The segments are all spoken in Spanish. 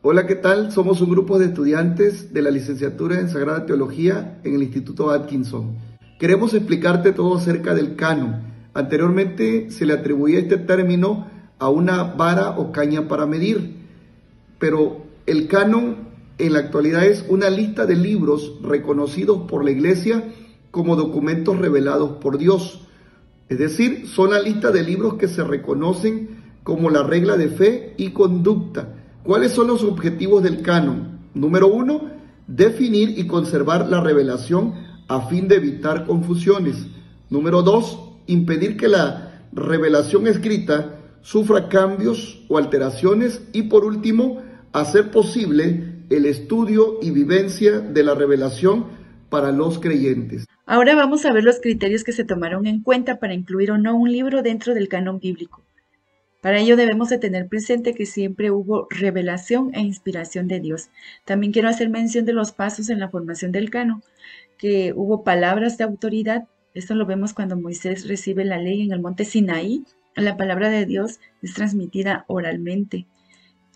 Hola, ¿qué tal? Somos un grupo de estudiantes de la licenciatura en Sagrada Teología en el Instituto Atkinson. Queremos explicarte todo acerca del canon. Anteriormente se le atribuía este término a una vara o caña para medir, pero el canon en la actualidad es una lista de libros reconocidos por la Iglesia como documentos revelados por Dios. Es decir, son la lista de libros que se reconocen como la regla de fe y conducta. ¿Cuáles son los objetivos del canon? Número 1, definir y conservar la revelación a fin de evitar confusiones. Número 2, impedir que la revelación escrita sufra cambios o alteraciones. Y por último, hacer posible el estudio y vivencia de la revelación para los creyentes. Ahora vamos a ver los criterios que se tomaron en cuenta para incluir o no un libro dentro del canon bíblico. Para ello debemos de tener presente que siempre hubo revelación e inspiración de Dios. También quiero hacer mención de los pasos en la formación del canon, que hubo palabras de autoridad. Esto lo vemos cuando Moisés recibe la ley en el monte Sinaí. La palabra de Dios es transmitida oralmente.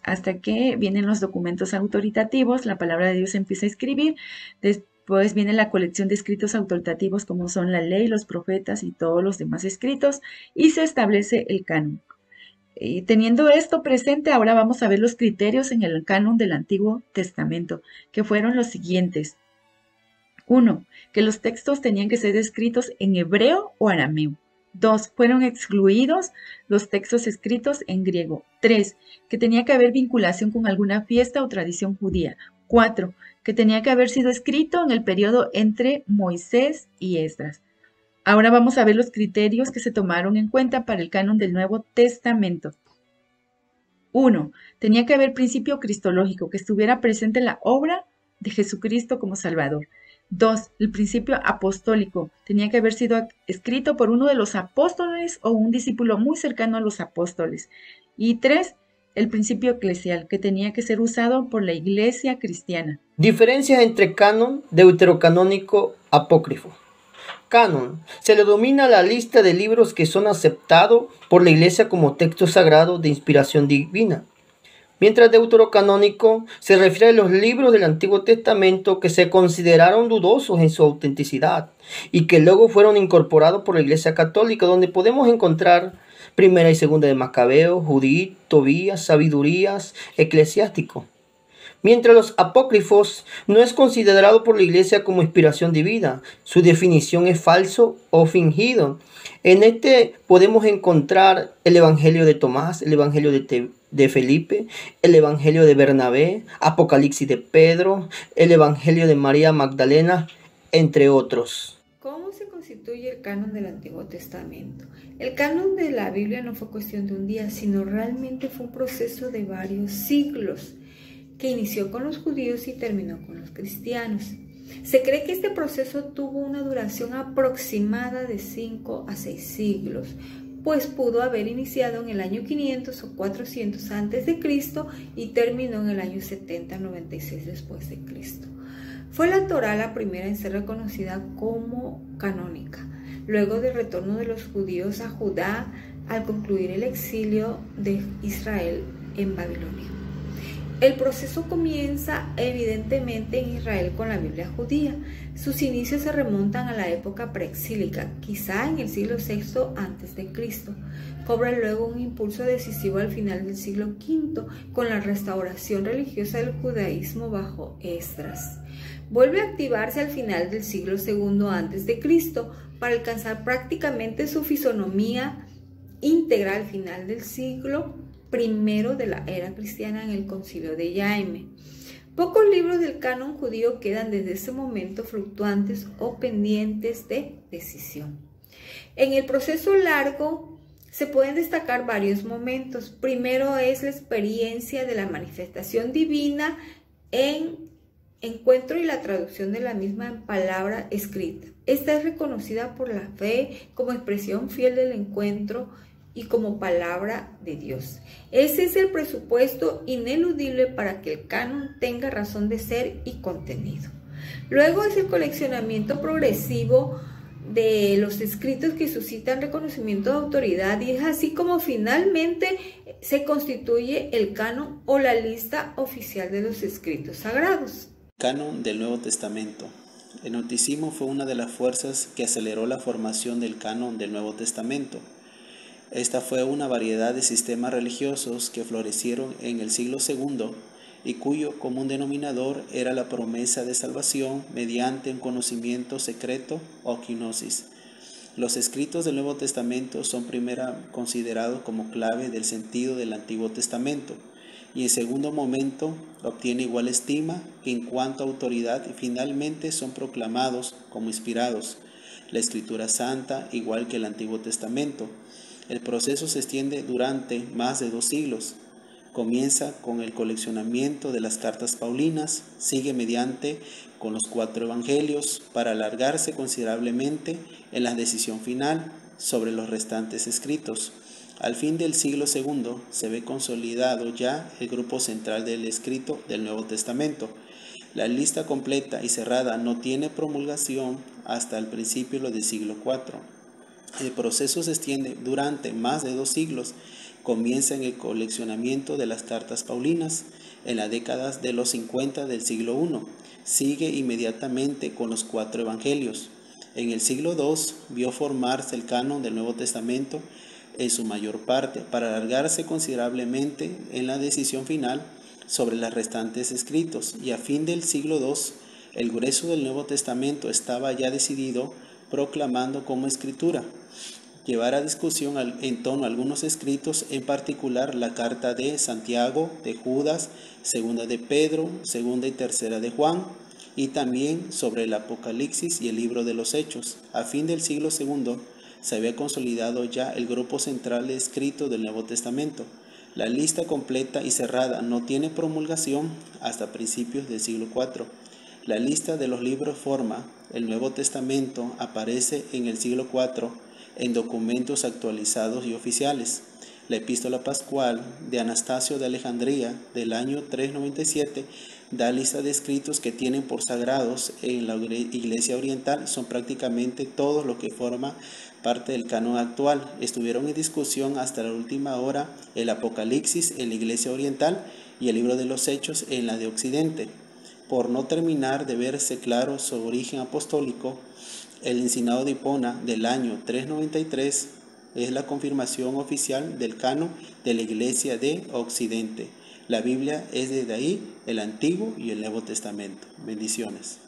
Hasta que vienen los documentos autoritativos, la palabra de Dios empieza a escribir. Después viene la colección de escritos autoritativos como son la ley, los profetas y todos los demás escritos, y se establece el canon. Y teniendo esto presente, ahora vamos a ver los criterios en el canon del Antiguo Testamento, que fueron los siguientes. 1. Que los textos tenían que ser escritos en hebreo o arameo. 2. Fueron excluidos los textos escritos en griego. 3. Que tenía que haber vinculación con alguna fiesta o tradición judía. 4. Que tenía que haber sido escrito en el periodo entre Moisés y Esdras. Ahora vamos a ver los criterios que se tomaron en cuenta para el canon del Nuevo Testamento. 1. Tenía que haber principio cristológico, que estuviera presente en la obra de Jesucristo como Salvador. 2. El principio apostólico. Tenía que haber sido escrito por uno de los apóstoles o un discípulo muy cercano a los apóstoles. Y 3. El principio eclesial, que tenía que ser usado por la iglesia cristiana. Diferencias entre canon, deuterocanónico, apócrifo. Canon. Se le denomina la lista de libros que son aceptados por la Iglesia como texto sagrado de inspiración divina. Mientras deuterocanónico se refiere a los libros del Antiguo Testamento que se consideraron dudosos en su autenticidad y que luego fueron incorporados por la Iglesia Católica, donde podemos encontrar Primera y Segunda de Macabeo, Judith, Tobías, Sabidurías, Eclesiástico. Mientras los apócrifos no es considerado por la Iglesia como inspiración divina, su definición es falso o fingido. En este podemos encontrar el Evangelio de Tomás, el Evangelio de Felipe, el Evangelio de Bernabé, Apocalipsis de Pedro, el Evangelio de María Magdalena, entre otros. ¿Cómo se constituye el canon del Antiguo Testamento? El canon de la Biblia no fue cuestión de un día, sino realmente fue un proceso de varios siglos, que inició con los judíos y terminó con los cristianos. Se cree que este proceso tuvo una duración aproximada de 5 a 6 siglos, pues pudo haber iniciado en el año 500 o 400 a.C. y terminó en el año 70-96 después de Cristo. Fue la Torá la primera en ser reconocida como canónica, luego del retorno de los judíos a Judá al concluir el exilio de Israel en Babilonia. El proceso comienza evidentemente en Israel con la Biblia judía. Sus inicios se remontan a la época preexílica, quizá en el siglo VI a.C. Cobra luego un impulso decisivo al final del siglo V con la restauración religiosa del judaísmo bajo Esdras. Vuelve a activarse al final del siglo II a.C. para alcanzar prácticamente su fisonomía íntegra al final del siglo primero de la era cristiana en el concilio de Yaime. Pocos libros del canon judío quedan desde ese momento fluctuantes o pendientes de decisión. En el proceso largo se pueden destacar varios momentos. Primero es la experiencia de la manifestación divina en encuentro y la traducción de la misma en palabra escrita. Esta es reconocida por la fe como expresión fiel del encuentro y como palabra de Dios. Ese es el presupuesto ineludible para que el canon tenga razón de ser y contenido. Luego es el coleccionamiento progresivo de los escritos que suscitan reconocimiento de autoridad, y es así como finalmente se constituye el canon o la lista oficial de los escritos sagrados. Canon del Nuevo Testamento. El gnosticismo fue una de las fuerzas que aceleró la formación del canon del Nuevo Testamento. Esta fue una variedad de sistemas religiosos que florecieron en el siglo II y cuyo común denominador era la promesa de salvación mediante un conocimiento secreto o gnosis. Los escritos del Nuevo Testamento son primero considerados como clave del sentido del Antiguo Testamento y en segundo momento obtiene igual estima que en cuanto a autoridad y finalmente son proclamados como inspirados. La Escritura Santa, igual que el Antiguo Testamento. El proceso se extiende durante más de 2 siglos. Comienza con el coleccionamiento de las cartas paulinas, sigue mediante con los 4 evangelios para alargarse considerablemente en la decisión final sobre los restantes escritos. Al fin del siglo II se ve consolidado ya el grupo central del escrito del Nuevo Testamento. La lista completa y cerrada no tiene promulgación hasta el principio del siglo IV. El proceso se extiende durante más de 2 siglos. Comienza en el coleccionamiento de las cartas paulinas en las décadas de los 50 del siglo I. Sigue inmediatamente con los 4 evangelios. En el siglo II vio formarse el canon del Nuevo Testamento en su mayor parte, para alargarse considerablemente en la decisión final sobre los restantes escritos, y a fin del siglo II el grueso del Nuevo Testamento estaba ya decidido, proclamando como escritura. Llevar a discusión en torno a algunos escritos, en particular la carta de Santiago, de Judas, segunda de Pedro, segunda y tercera de Juan, y también sobre el Apocalipsis y el libro de los Hechos. A fin del siglo II se había consolidado ya el grupo central de escritos del Nuevo Testamento. La lista completa y cerrada no tiene promulgación hasta principios del siglo IV. La lista de los libros forma el Nuevo Testamento aparece en el siglo IV en documentos actualizados y oficiales. La Epístola Pascual de Anastasio de Alejandría del año 397 da lista de escritos que tienen por sagrados en la Iglesia Oriental. Son prácticamente todos los que forman parte del canon actual. Estuvieron en discusión hasta la última hora el Apocalipsis en la Iglesia Oriental y el libro de los Hechos en la de Occidente. Por no terminar de verse claro su origen apostólico, el Encínado de Hipona del año 393 es la confirmación oficial del canon de la Iglesia de Occidente. La Biblia es desde ahí el Antiguo y el Nuevo Testamento. Bendiciones.